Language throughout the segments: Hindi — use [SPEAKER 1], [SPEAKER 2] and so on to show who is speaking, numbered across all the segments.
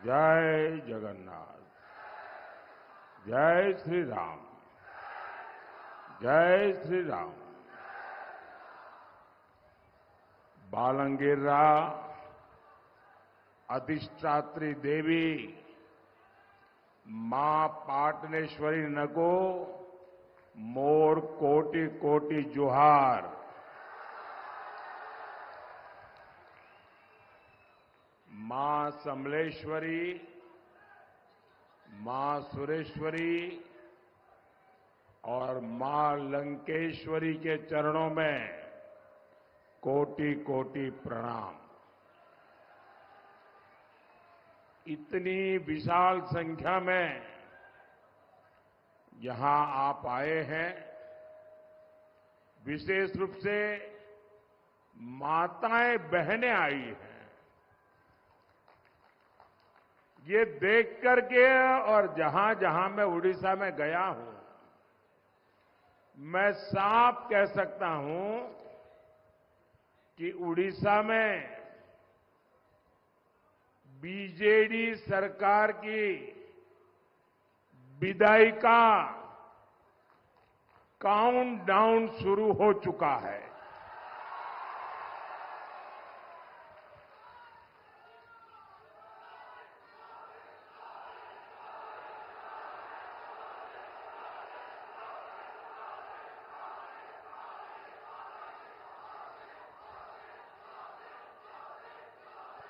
[SPEAKER 1] जय जगन्नाथ। जय श्री राम। जय श्री राम। बालंगीरा अधिष्ठात्री देवी मां पाटनेश्वरी नगो मोर कोटि कोटि जोहार। मां समलेश्वरी, मां सुरेश्वरी और मां लंकेश्वरी के चरणों में कोटि कोटि प्रणाम। इतनी विशाल संख्या में यहां आप आए हैं, विशेष रूप से माताएं बहनें आई हैं। ये देख करके और जहां जहां मैं उड़ीसा में गया हूं, मैं साफ कह सकता हूं कि उड़ीसा में बीजेडी सरकार की विदाई का काउंटडाउन शुरू हो चुका है।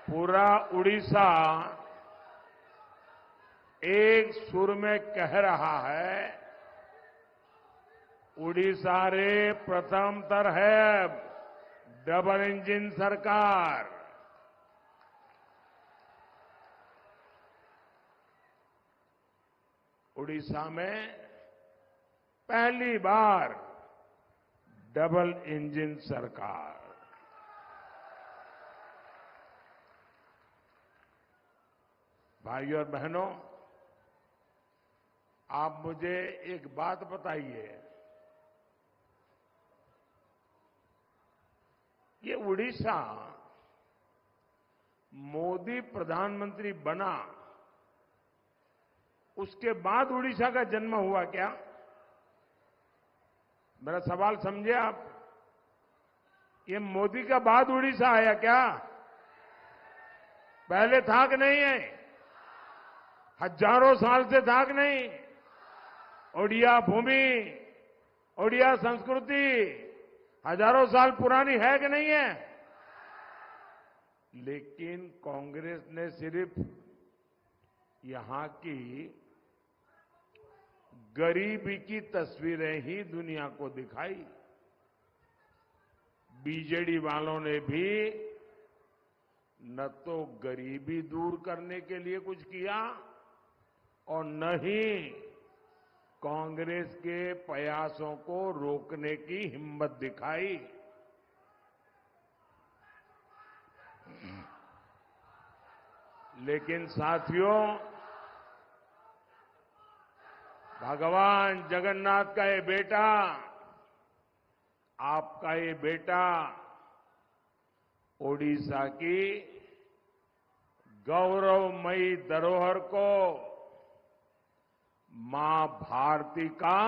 [SPEAKER 1] पूरा उड़ीसा एक सुर में कह रहा है, उड़ीसा रे प्रथम तर है डबल इंजन सरकार। उड़ीसा में पहली बार डबल इंजन सरकार। भाइयों और बहनों, आप मुझे एक बात बताइए, ये उड़ीसा मोदी प्रधानमंत्री बना उसके बाद उड़ीसा का जन्म हुआ क्या? मेरा सवाल समझे आप? ये मोदी का बाद उड़ीसा आया क्या? पहले था कि नहीं है? हजारों साल से था कि नहीं? ओडिया भूमि, ओडिया संस्कृति हजारों साल पुरानी है कि नहीं है? लेकिन कांग्रेस ने सिर्फ यहां की गरीबी की तस्वीरें ही दुनिया को दिखाई। बीजेडी वालों ने भी न तो गरीबी दूर करने के लिए कुछ किया और न ही कांग्रेस के प्रयासों को रोकने की हिम्मत दिखाई। लेकिन साथियों, भगवान जगन्नाथ का ये बेटा, आपका ये बेटा ओडिशा की गौरवमयी धरोहर को मां भारती का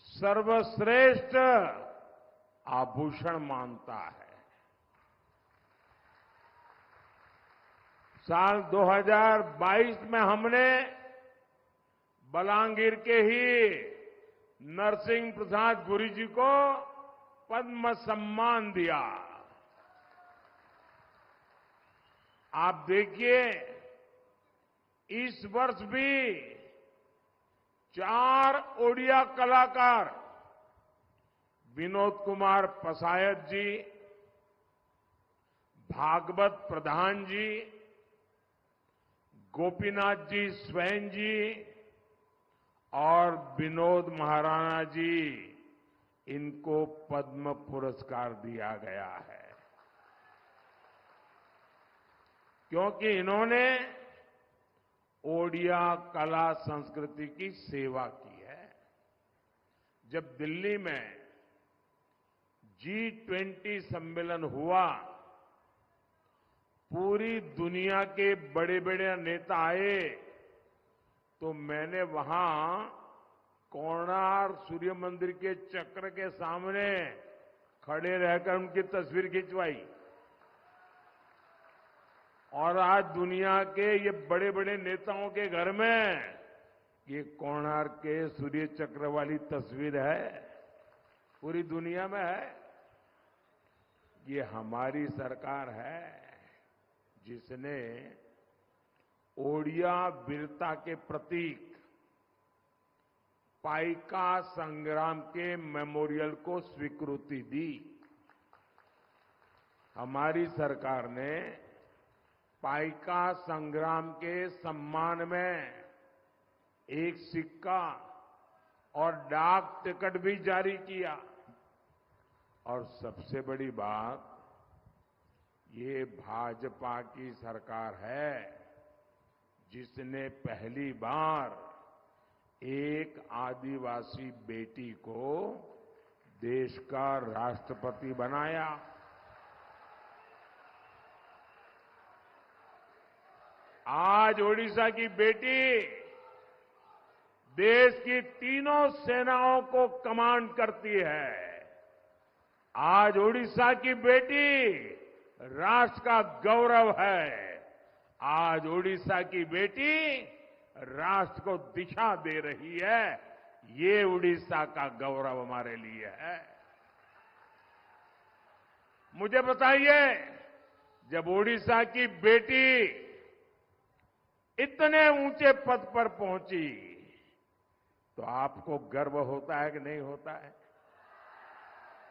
[SPEAKER 1] सर्वश्रेष्ठ आभूषण मानता है। साल 2022 में हमने बलांगीर के ही नरसिंह प्रसाद गुरु जी को पद्म सम्मान दिया। आप देखिए, इस वर्ष भी 4 ओडिया कलाकार विनोद कुमार पसायत जी, भागवत प्रधान जी, गोपीनाथ जी स्वयं जी और विनोद महाराणा जी, इनको पद्म पुरस्कार दिया गया है, क्योंकि इन्होंने ओडिया कला संस्कृति की सेवा की है। जब दिल्ली में G20 सम्मेलन हुआ पूरी दुनिया के बड़े बड़े नेता आए तो मैंने वहां कोणार्क सूर्य मंदिर के चक्र के सामने खड़े रहकर उनकी तस्वीर खिंचवाई। और आज दुनिया के ये बड़े बड़े नेताओं के घर में ये कोणार्क के सूर्य चक्र वाली तस्वीर है, पूरी दुनिया में है। ये हमारी सरकार है जिसने ओडिया वीरता के प्रतीक पाइका संग्राम के मेमोरियल को स्वीकृति दी। हमारी सरकार ने पाइका संग्राम के सम्मान में एक सिक्का और डाक टिकट भी जारी किया। और सबसे बड़ी बात, ये भाजपा की सरकार है जिसने पहली बार एक आदिवासी बेटी को देश का राष्ट्रपति बनाया। आज ओडिशा की बेटी देश की तीनों सेनाओं को कमांड करती है। आज ओडिशा की बेटी राष्ट्र का गौरव है। आज ओडिशा की बेटी राष्ट्र को दिशा दे रही है। ये ओडिशा का गौरव हमारे लिए है। मुझे बताइए, जब ओडिशा की बेटी इतने ऊंचे पद पर पहुंची तो आपको गर्व होता है कि नहीं होता है?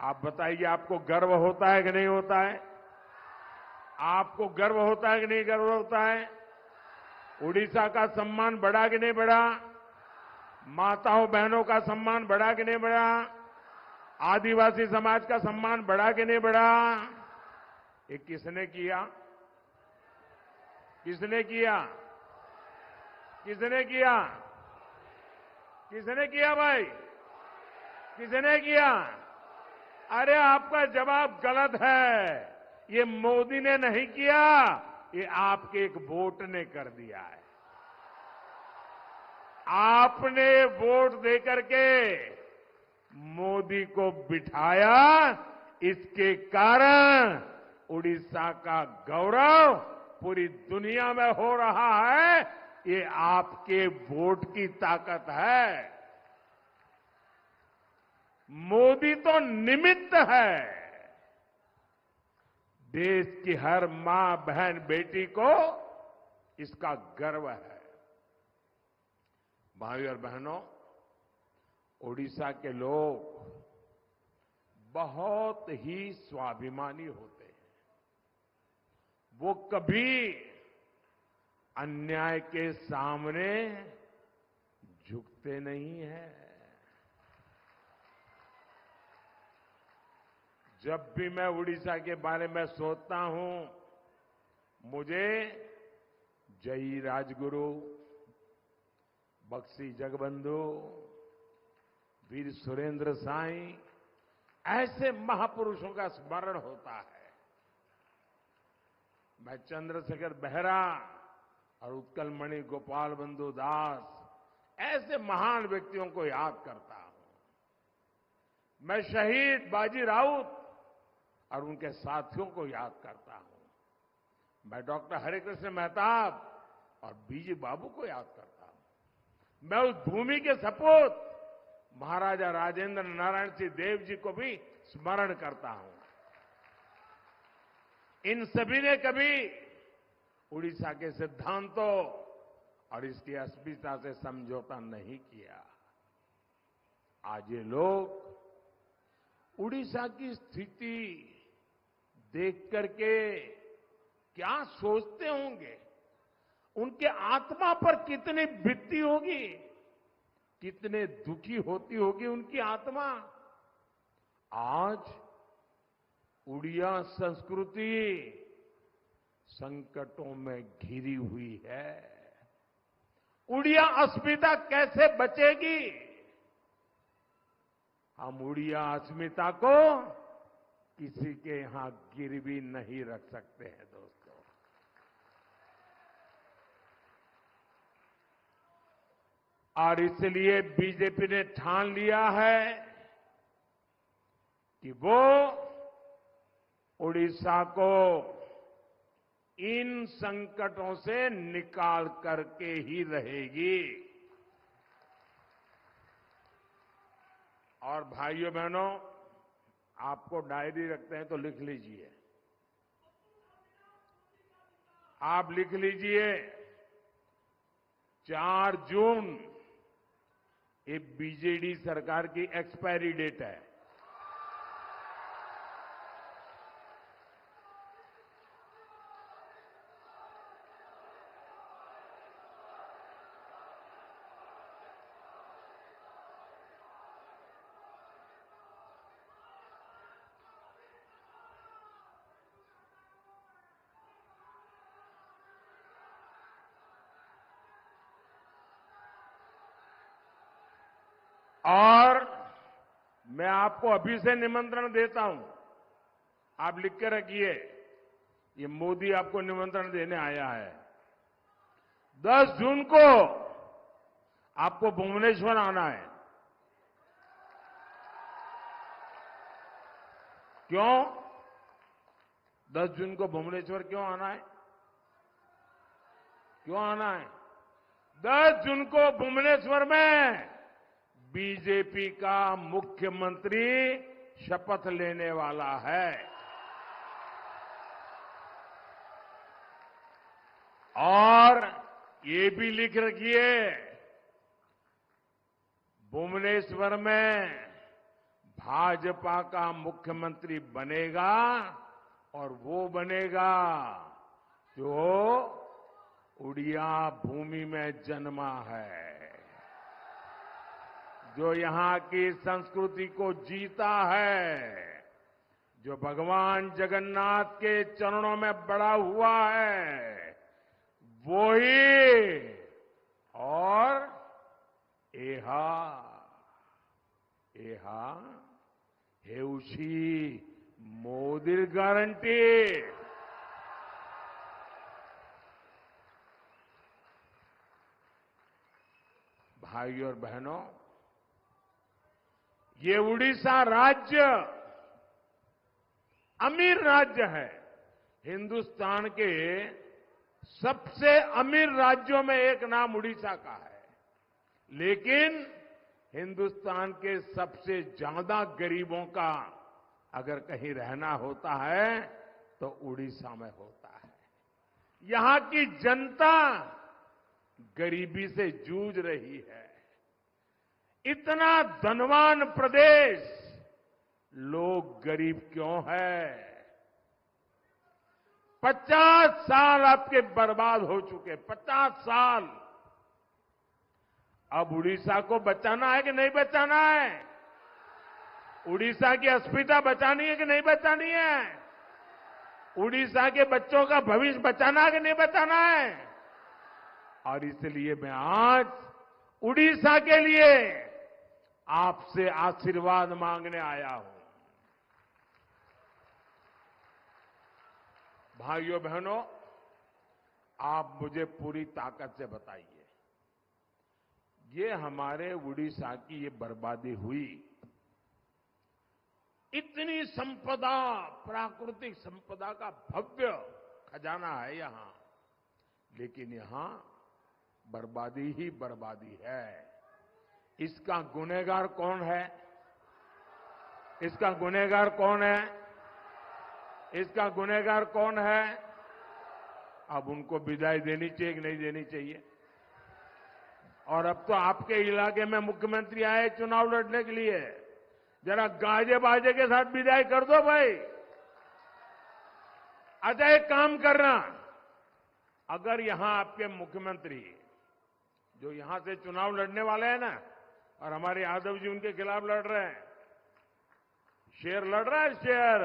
[SPEAKER 1] आप बताइए, आपको गर्व होता है कि नहीं होता है? आपको गर्व होता है कि नहीं गर्व होता है? उड़ीसा का सम्मान बढ़ा कि नहीं बढ़ा? माताओं बहनों का सम्मान बढ़ा कि नहीं बढ़ा? आदिवासी समाज का सम्मान बढ़ा कि नहीं बढ़ा? ये किसने किया? किसने किया? किसने किया? किसने किया भाई? किसने किया? अरे आपका जवाब गलत है। ये मोदी ने नहीं किया, ये आपके एक वोट ने कर दिया है। आपने वोट देकर के मोदी को बिठाया, इसके कारण उड़ीसा का गौरव पूरी दुनिया में हो रहा है। ये आपके वोट की ताकत है। मोदी तो निमित्त है। देश की हर मां, बहन, बेटी को इसका गर्व है। भाई और बहनों, ओडिशा के लोग बहुत ही स्वाभिमानी होते हैं। वो कभी अन्याय के सामने झुकते नहीं हैं। जब भी मैं उड़ीसा के बारे में सोचता हूं, मुझे जयी राजगुरु, बक्सी जगबंधु, वीर सुरेंद्र साई, ऐसे महापुरुषों का स्मरण होता है। मैं चंद्रशेखर बेहरा और उत्कलमणि गोपाल बंधु दास, ऐसे महान व्यक्तियों को याद करता हूं। मैं शहीद बाजी राउत और उनके साथियों को याद करता हूं। मैं डॉक्टर हरिकृष्ण मेहताब और बीजी बाबू को याद करता हूं। मैं उस भूमि के सपूत महाराजा राजेंद्र नारायण सिंह देव जी को भी स्मरण करता हूं। इन सभी ने कभी उड़ीसा के सिद्धांतों और इसकी अस्मिता से समझौता नहीं किया। आज ये लोग उड़ीसा की स्थिति देख करके क्या सोचते होंगे? उनके आत्मा पर कितनी बीतती होगी, कितने दुखी होती होगी उनकी आत्मा। आज उड़िया संस्कृति संकटों में घिरी हुई है। उड़िया अस्मिता कैसे बचेगी? हम उड़िया अस्मिता को किसी के यहां गिरवी नहीं रख सकते हैं दोस्तों। और इसलिए बीजेपी ने ठान लिया है कि वो उड़ीसा को इन संकटों से निकाल करके ही रहेगी। और भाइयों बहनों, आपको डायरी रखते हैं तो लिख लीजिए। आप लिख लीजिए 4 जून ये बीजेडी सरकार की एक्सपायरी डेट है। और मैं आपको अभी से निमंत्रण देता हूं, आप लिख के रखिए, ये मोदी आपको निमंत्रण देने आया है। 10 जून को आपको भुवनेश्वर आना है। क्यों 10 जून को भुवनेश्वर क्यों आना है? क्यों आना है? 10 जून को भुवनेश्वर में बीजेपी का मुख्यमंत्री शपथ लेने वाला है। और ये भी लिख रखिए, भुवनेश्वर में भाजपा का मुख्यमंत्री बनेगा और वो बनेगा जो उड़िया भूमि में जन्मा है, जो यहां की संस्कृति को जीता है, जो भगवान जगन्नाथ के चरणों में बड़ा हुआ है, वो ही। और एहा हेउशी मोदीर गारंटी। भाइयों और बहनों, ये उड़ीसा राज्य अमीर राज्य है। हिंदुस्तान के सबसे अमीर राज्यों में एक नाम उड़ीसा का है, लेकिन हिंदुस्तान के सबसे ज्यादा गरीबों का अगर कहीं रहना होता है तो उड़ीसा में होता है। यहां की जनता गरीबी से जूझ रही है। इतना धनवान प्रदेश, लोग गरीब क्यों है? 50 साल आपके बर्बाद हो चुके, 50 साल। अब उड़ीसा को बचाना है कि नहीं बचाना है? उड़ीसा की अस्मिता बचानी है कि नहीं बचानी है? उड़ीसा के बच्चों का भविष्य बचाना है कि नहीं बचाना है? और इसलिए मैं आज उड़ीसा के लिए आपसे आशीर्वाद मांगने आया हूं। भाइयों बहनों, आप मुझे पूरी ताकत से बताइए, ये हमारे उड़ीसा की ये बर्बादी हुई, इतनी संपदा, प्राकृतिक संपदा का भव्य खजाना है यहां, लेकिन यहां बर्बादी ही बर्बादी है। इसका गुनहगार कौन है? इसका गुनहगार कौन है? इसका गुनहगार कौन है? अब उनको विदाई देनी चाहिए कि नहीं देनी चाहिए? और अब तो आपके इलाके में मुख्यमंत्री आए चुनाव लड़ने के लिए, जरा गाजे बाजे के साथ विदाई कर दो भाई। अच्छा, एक काम करना, अगर यहां आपके मुख्यमंत्री जो यहां से चुनाव लड़ने वाले हैं ना, और हमारे यादव जी उनके खिलाफ लड़ रहे हैं, शेर लड़ रहा है, शेर।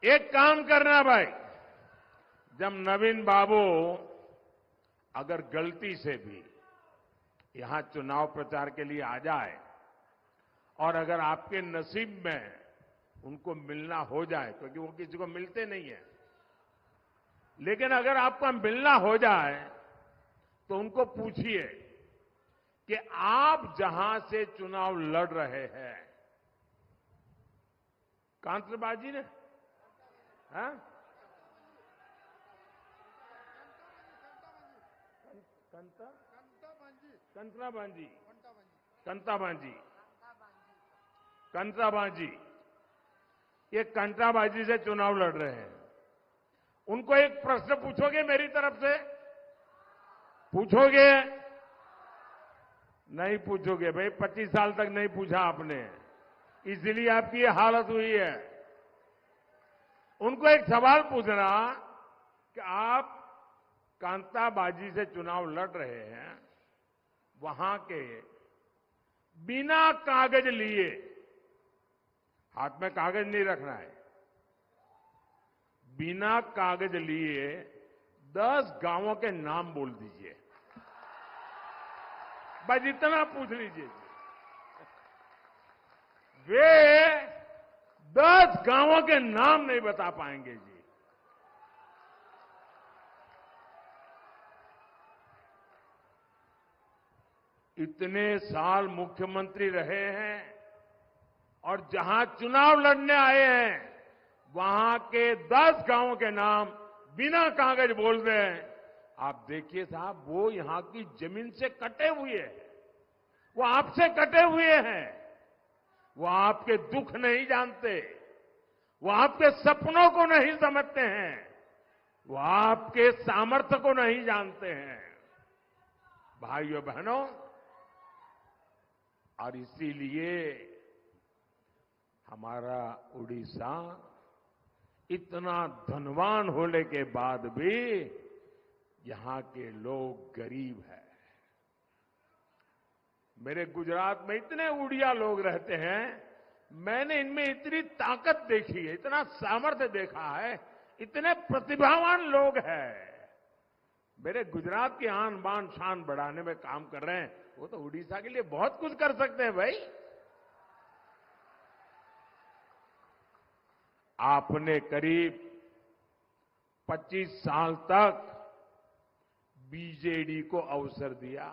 [SPEAKER 1] एक काम करना भाई, जब नवीन बाबू अगर गलती से भी यहां चुनाव प्रचार के लिए आ जाए और अगर आपके नसीब में उनको मिलना हो जाए, क्योंकि वो किसी को मिलते नहीं है, लेकिन अगर आपका मिलना हो जाए तो उनको पूछिए कि आप जहां से चुनाव लड़ रहे हैं, कांतरबाजी ने, हाँ? कंत्राबाजी, ये कंत्राबाजी से चुनाव लड़ रहे हैं। उनको एक प्रश्न पूछोगे मेरी तरफ से? पूछोगे? नहीं पूछोगे भाई, 25 साल तक नहीं पूछा आपने, इसलिए आपकी ये हालत हुई है। उनको एक सवाल पूछना कि आप कांताबाजी से चुनाव लड़ रहे हैं, वहां के बिना कागज लिए, हाथ में कागज नहीं रखना है, बिना कागज लिए 10 गांवों के नाम बोल दीजिए, बस इतना पूछ लीजिए। वे 10 गांवों के नाम नहीं बता पाएंगे जी। इतने साल मुख्यमंत्री रहे हैं और जहां चुनाव लड़ने आए हैं, वहां के 10 गांवों के नाम बिना कागज बोल रहे हैं। आप देखिए साहब, वो यहां की जमीन से कटे हुए हैं, वो आपसे कटे हुए हैं, वो आपके दुख नहीं जानते, वो आपके सपनों को नहीं समझते हैं, वो आपके सामर्थ्य को नहीं जानते हैं। भाइयों बहनों, और इसीलिए हमारा उड़ीसा इतना धनवान होने के बाद भी यहां के लोग गरीब हैं। मेरे गुजरात में इतने उड़िया लोग रहते हैं, मैंने इनमें इतनी ताकत देखी है, इतना सामर्थ्य देखा है, इतने प्रतिभावान लोग हैं। मेरे गुजरात की आन बान शान बढ़ाने में काम कर रहे हैं, वो तो उड़ीसा के लिए बहुत कुछ कर सकते हैं भाई। आपने करीब 25 साल तक बीजेडी को अवसर दिया।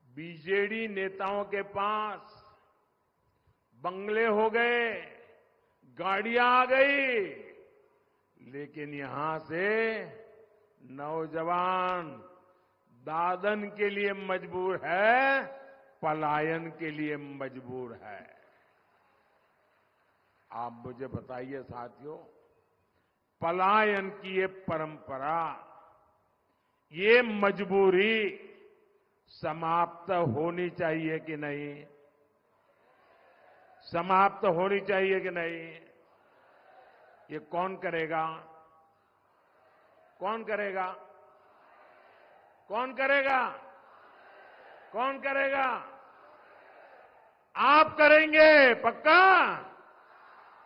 [SPEAKER 1] बीजेडी नेताओं के पास बंगले हो गए, गाड़ियां आ गई, लेकिन यहां से नौजवान दादन के लिए मजबूर है, पलायन के लिए मजबूर है। आप मुझे बताइए साथियों, पलायन की ये परंपरा, ये मजबूरी समाप्त होनी चाहिए कि नहीं? समाप्त होनी चाहिए कि नहीं? ये कौन करेगा? कौन करेगा? कौन करेगा? कौन करेगा? आप करेंगे पक्का?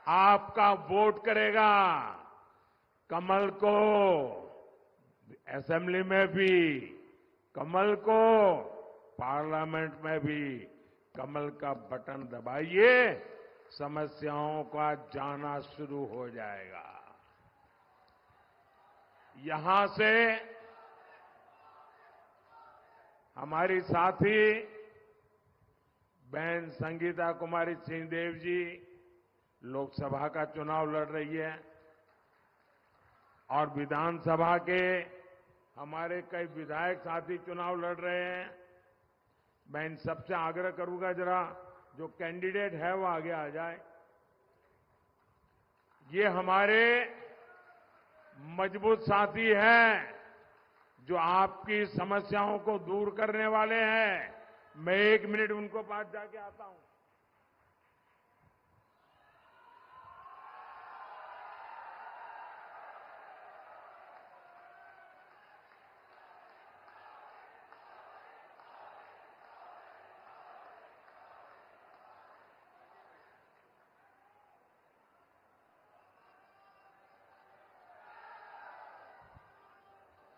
[SPEAKER 1] आपका वोट करेगा कमल को, असेंबली में भी कमल को, पार्लियामेंट में भी कमल का बटन दबाइए, समस्याओं का जाना शुरू हो जाएगा। यहां से हमारी साथी बहन संगीता कुमारी सिंहदेव जी लोकसभा का चुनाव लड़ रही है और विधानसभा के हमारे कई विधायक साथी चुनाव लड़ रहे हैं। मैं इन सबसे आग्रह करूंगा, जरा जो कैंडिडेट है वो आगे आ जाए। ये हमारे मजबूत साथी हैं जो आपकी समस्याओं को दूर करने वाले हैं। मैं 1 मिनट उनको पास जाके आता हूं।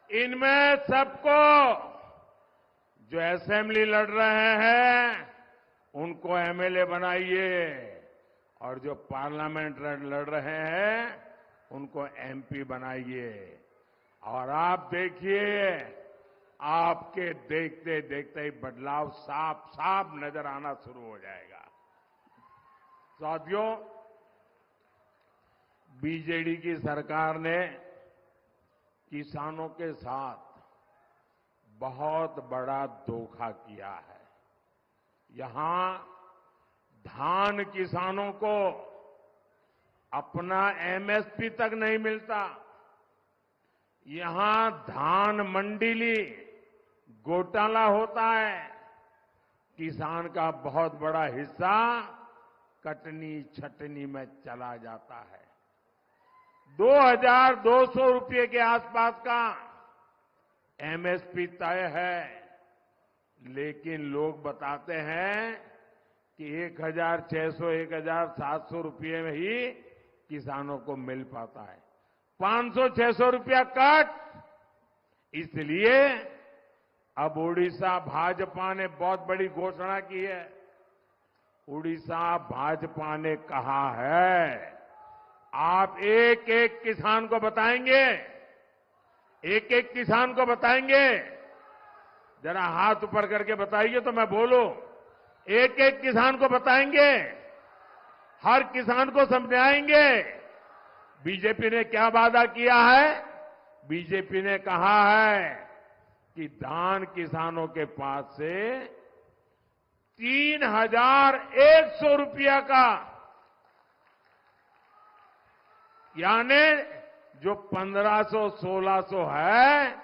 [SPEAKER 1] इनमें सबको जो असेंबली लड़ रहे हैं उनको एमएलए बनाइए और जो पार्लियामेंट लड़ रहे हैं उनको एमपी बनाइए और आप देखिए आपके देखते देखते ही बदलाव साफ साफ नजर आना शुरू हो जाएगा। साथियों, बीजेडी की सरकार ने किसानों के साथ बहुत बड़ा धोखा किया है। यहां धान किसानों को अपना एमएसपी तक नहीं मिलता। यहां धान मंडीली घोटाला होता है। किसान का बहुत बड़ा हिस्सा कटनी छटनी में चला जाता है। 2200 रुपये के आसपास का एमएसपी तय है, लेकिन लोग बताते हैं कि 1600 1700 रुपये में ही किसानों को मिल पाता है। 500-600 रुपया कट। इसलिए अब उड़ीसा भाजपा ने बहुत बड़ी घोषणा की है। उड़ीसा भाजपा ने कहा है, आप एक एक किसान को बताएंगे, एक एक किसान को बताएंगे। जरा हाथ ऊपर करके बताइए तो मैं बोलूं। एक एक किसान को बताएंगे, हर किसान को समझाएंगे। बीजेपी ने क्या वादा किया है? बीजेपी ने कहा है कि धान किसानों के पास से 3100 रुपया का, यानी जो 1500-1600 है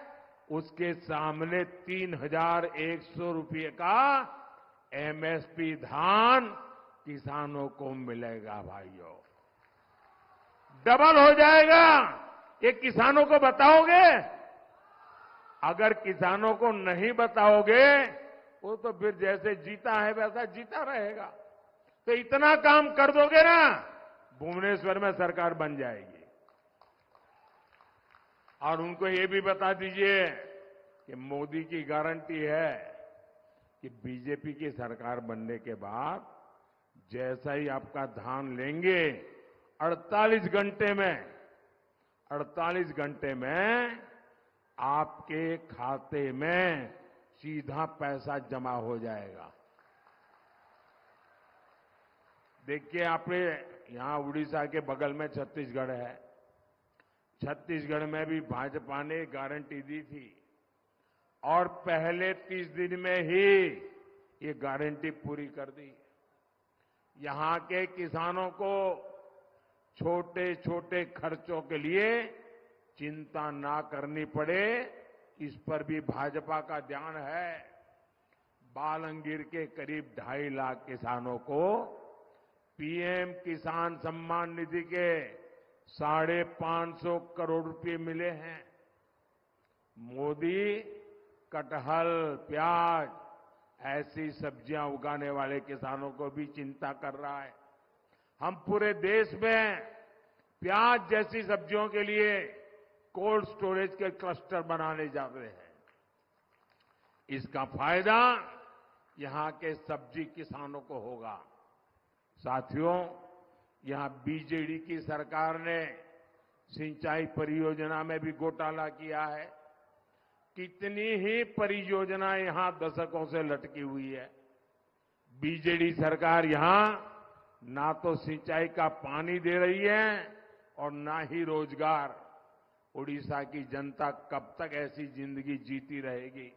[SPEAKER 1] उसके सामने 3100 रुपये का एमएसपी धान किसानों को मिलेगा। भाइयों, डबल हो जाएगा। ये किसानों को बताओगे? अगर किसानों को नहीं बताओगे वो तो फिर जैसे जीता है वैसा जीता रहेगा। तो इतना काम कर दोगे ना, भुवनेश्वर में सरकार बन जाएगी। और उनको ये भी बता दीजिए कि मोदी की गारंटी है कि बीजेपी की सरकार बनने के बाद जैसा ही आपका धान लेंगे 48 घंटे में आपके खाते में सीधा पैसा जमा हो जाएगा। देखिए, आपने यहां उड़ीसा के बगल में छत्तीसगढ़ है। छत्तीसगढ़ में भी भाजपा ने गारंटी दी थी और पहले 30 दिन में ही ये गारंटी पूरी कर दी। यहां के किसानों को छोटे छोटे खर्चों के लिए चिंता ना करनी पड़े, इस पर भी भाजपा का ध्यान है। बालंगीर के करीब 2.5 लाख किसानों को पीएम किसान सम्मान निधि के 550 करोड़ रुपए मिले हैं। मोदी कटहल, प्याज ऐसी सब्जियां उगाने वाले किसानों को भी चिंता कर रहा है। हम पूरे देश में प्याज जैसी सब्जियों के लिए कोल्ड स्टोरेज के क्लस्टर बनाने जा रहे हैं। इसका फायदा यहां के सब्जी किसानों को होगा। साथियों, यहां बीजेडी की सरकार ने सिंचाई परियोजना में भी घोटाला किया है। कितनी ही परियोजना यहां दशकों से लटकी हुई है। बीजेडी सरकार यहां ना तो सिंचाई का पानी दे रही है और ना ही रोजगार। उड़ीसा की जनता कब तक ऐसी जिंदगी जीती रहेगी?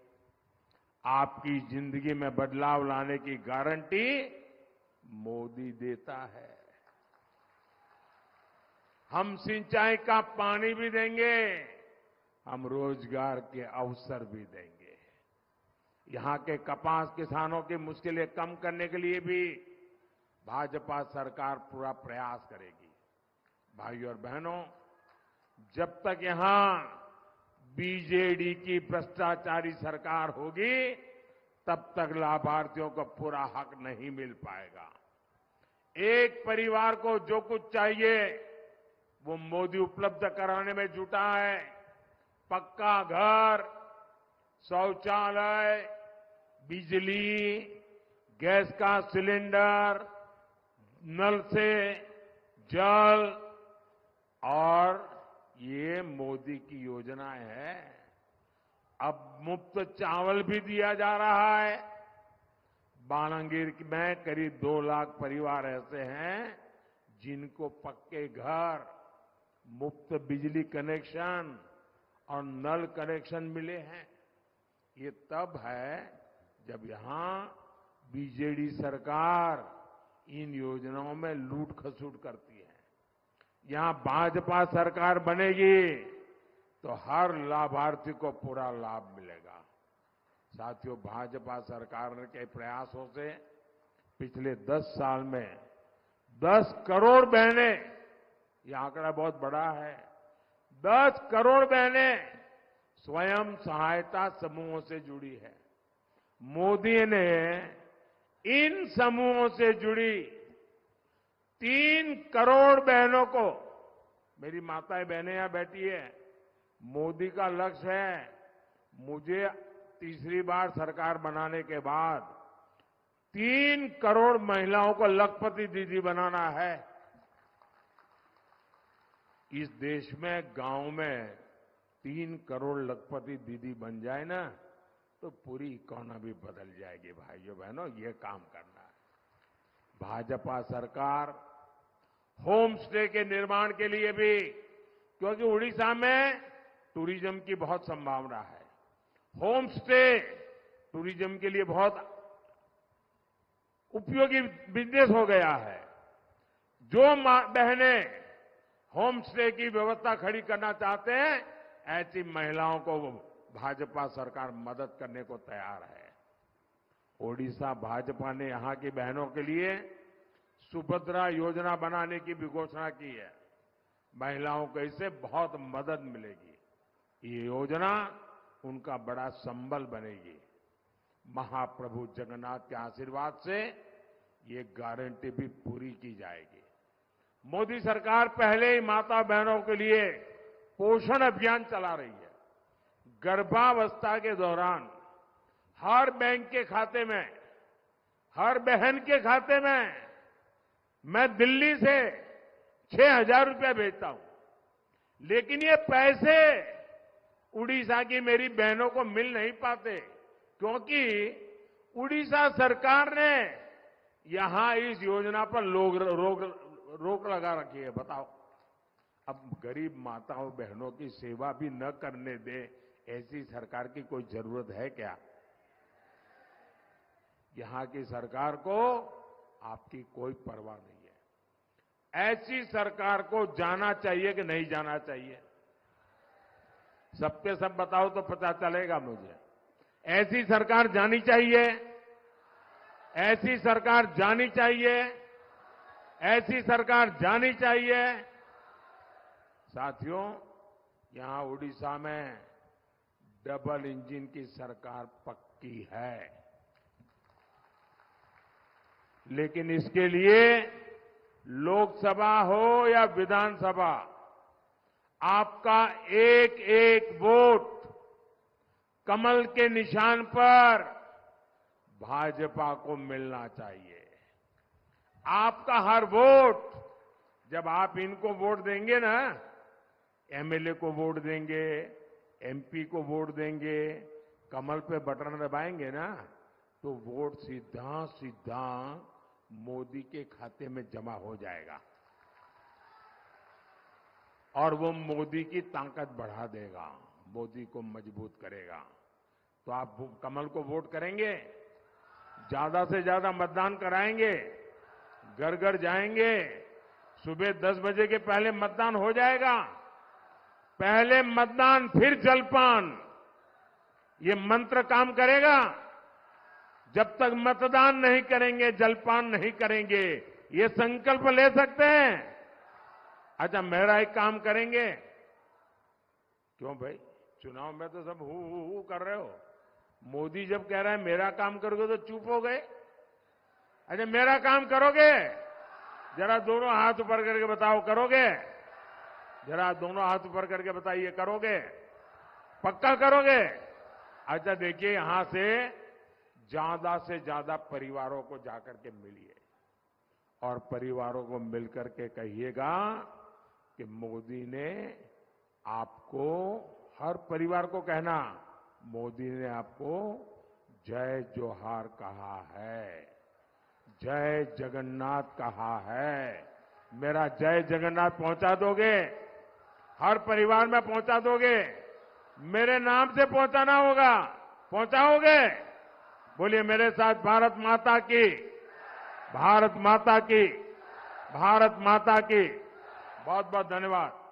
[SPEAKER 1] आपकी जिंदगी में बदलाव लाने की गारंटी मोदी देता है। हम सिंचाई का पानी भी देंगे, हम रोजगार के अवसर भी देंगे। यहां के कपास किसानों की मुश्किलें कम करने के लिए भी भाजपा सरकार पूरा प्रयास करेगी। भाइयों और बहनों, जब तक यहां बीजेडी की भ्रष्टाचारी सरकार होगी तब तक लाभार्थियों को पूरा हक नहीं मिल पाएगा। एक परिवार को जो कुछ चाहिए वो मोदी उपलब्ध कराने में जुटा है। पक्का घर, शौचालय, बिजली, गैस का सिलेंडर, नल से जल, और ये मोदी की योजना है। अब मुफ्त चावल भी दिया जा रहा है। बालांगीर में करीब 2 लाख परिवार ऐसे हैं जिनको पक्के घर, मुफ्त बिजली कनेक्शन और नल कनेक्शन मिले हैं। ये तब है जब यहां बीजेडी सरकार इन योजनाओं में लूट खसूट करती है। यहां भाजपा सरकार बनेगी तो हर लाभार्थी को पूरा लाभ मिलेगा। साथियों, भाजपा सरकार के प्रयासों से पिछले 10 साल में 10 करोड़ बहनें, ये आंकड़ा बहुत बड़ा है, 10 करोड़ बहनें स्वयं सहायता समूहों से जुड़ी है। मोदी ने इन समूहों से जुड़ी 3 करोड़ बहनों को, मेरी माताएं बहनें यहां बैठी है, मोदी का लक्ष्य है मुझे तीसरी बार सरकार बनाने के बाद 3 करोड़ महिलाओं को लखपति दीदी बनाना है। इस देश में गांव में 3 करोड़ लखपति दीदी बन जाए ना तो पूरी इकोनॉमी बदल जाएगी। भाइयों बहनों, ये काम करना है। भाजपा सरकार होम स्टे के निर्माण के लिए भी, क्योंकि उड़ीसा में टूरिज्म की बहुत संभावना है, होम स्टे टूरिज्म के लिए बहुत उपयोगी बिजनेस हो गया है। जो बहनें होम स्टे की व्यवस्था खड़ी करना चाहते हैं, ऐसी महिलाओं को भाजपा सरकार मदद करने को तैयार है। ओडिशा भाजपा ने यहां की बहनों के लिए सुभद्रा योजना बनाने की भी घोषणा की है। महिलाओं को इससे बहुत मदद मिलेगी। ये योजना उनका बड़ा संबल बनेगी। महाप्रभु जगन्नाथ के आशीर्वाद से ये गारंटी भी पूरी की जाएगी। मोदी सरकार पहले ही माता बहनों के लिए पोषण अभियान चला रही है। गर्भावस्था के दौरान हर बैंक के खाते में, हर बहन के खाते में मैं दिल्ली से 6,000 रुपया भेजता हूं, लेकिन ये पैसे उड़ीसा की मेरी बहनों को मिल नहीं पाते, क्योंकि उड़ीसा सरकार ने यहां इस योजना पर रोक लगा रखी है। बताओ, अब गरीब माताओं बहनों की सेवा भी न करने दे, ऐसी सरकार की कोई जरूरत है क्या? यहां की सरकार को आपकी कोई परवाह नहीं है। ऐसी सरकार को जाना चाहिए कि नहीं जाना चाहिए? सबके सब बताओ तो पता चलेगा मुझे। ऐसी सरकार जानी चाहिए, ऐसी सरकार जानी चाहिए, ऐसी सरकार जानी चाहिए। साथियों, यहां उड़ीसा में डबल इंजन की सरकार पक्की है, लेकिन इसके लिए लोकसभा हो या विधानसभा, आपका एक एक वोट कमल के निशान पर भाजपा को मिलना चाहिए। आपका हर वोट, जब आप इनको वोट देंगे ना, एमएलए को वोट देंगे, एमपी को वोट देंगे, कमल पे बटन दबाएंगे ना, तो वोट सीधा सीधा मोदी के खाते में जमा हो जाएगा और वो मोदी की ताकत बढ़ा देगा, मोदी को मजबूत करेगा। तो आप कमल को वोट करेंगे, ज्यादा से ज्यादा मतदान कराएंगे, घर घर जाएंगे, सुबह 10 बजे के पहले मतदान हो जाएगा। पहले मतदान फिर जलपान, ये मंत्र काम करेगा। जब तक मतदान नहीं करेंगे, जलपान नहीं करेंगे, ये संकल्प ले सकते हैं। अच्छा, मेरा एक काम करेंगे? क्यों भाई, चुनाव में तो सब हु कर रहे हो। मोदी जब कह रहा है मेरा काम करोगे तो चुप हो गए। अच्छा, मेरा काम करोगे? जरा दोनों हाथ ऊपर करके बताओ, करोगे? जरा दोनों हाथ ऊपर करके बताइए, करोगे? पक्का करोगे? अच्छा, देखिए, यहां से ज्यादा परिवारों को जाकर के मिलिए और परिवारों को मिलकर के कहिएगा कि मोदी ने आपको, हर परिवार को कहना, मोदी ने आपको जय जोहार कहा है, जय जगन्नाथ कहा है। मेरा जय जगन्नाथ पहुंचा दोगे? हर परिवार में पहुंचा दोगे? मेरे नाम से पहुंचाना होगा, पहुंचाओगे? बोलिए मेरे साथ, भारत माता की, भारत माता की, भारत माता की। बहुत बहुत धन्यवाद।